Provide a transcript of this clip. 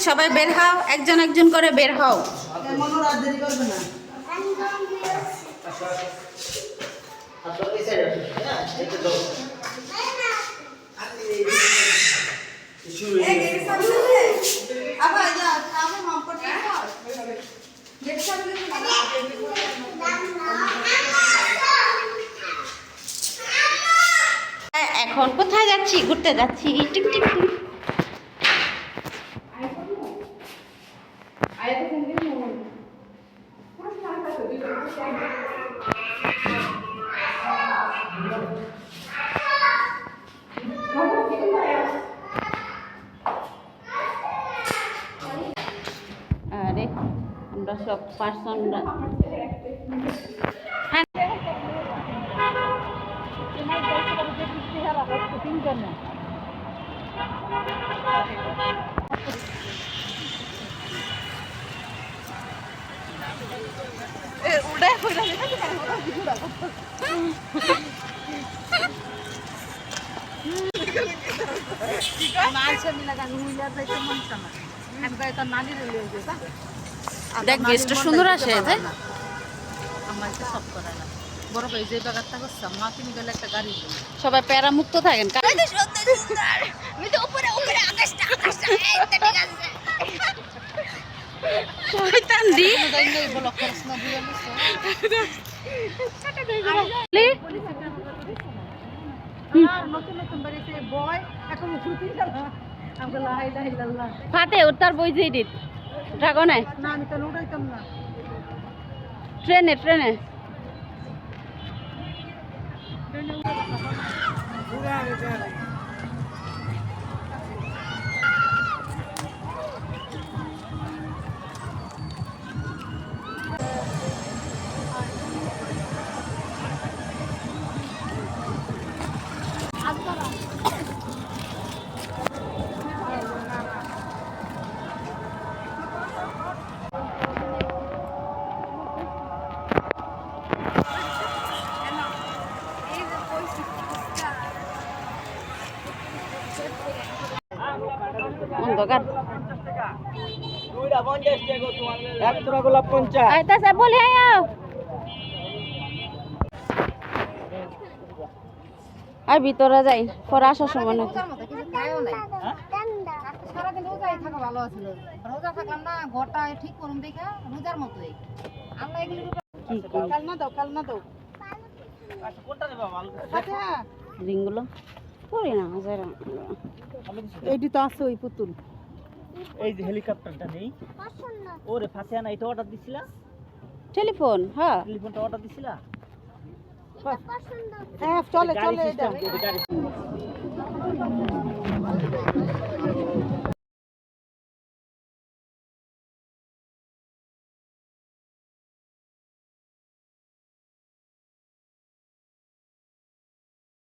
সবাই বের হও, একজন একজন করে বের হও। এখন কোথায় যাচ্ছি? ঘুরতে যাচ্ছি। Tick tick tick. আরে আমরা সব পার্সনরা দেখ বেশটা সুন্দর আসে সবাই প্যারা মুক্ত থাকেন। ফাতে ওর তার বই যে এডিট ড্রাগনে ট্রেনে ট্রেনে অন্ধকার বলে আর ভিতরে যাই পরে আসার সময় না। রিংগুলো করি না এইটি তো আছে ওই পুতুল। এই যে হেলিকপ্টারটা নেই ওরে ফাতিহা না, এটা অর্ডার দিছিলা? টেলিফোন হ্যাঁ টেলিফোনটা অর্ডার দিছিলা? হ্যাঁ চলে চলে এটা।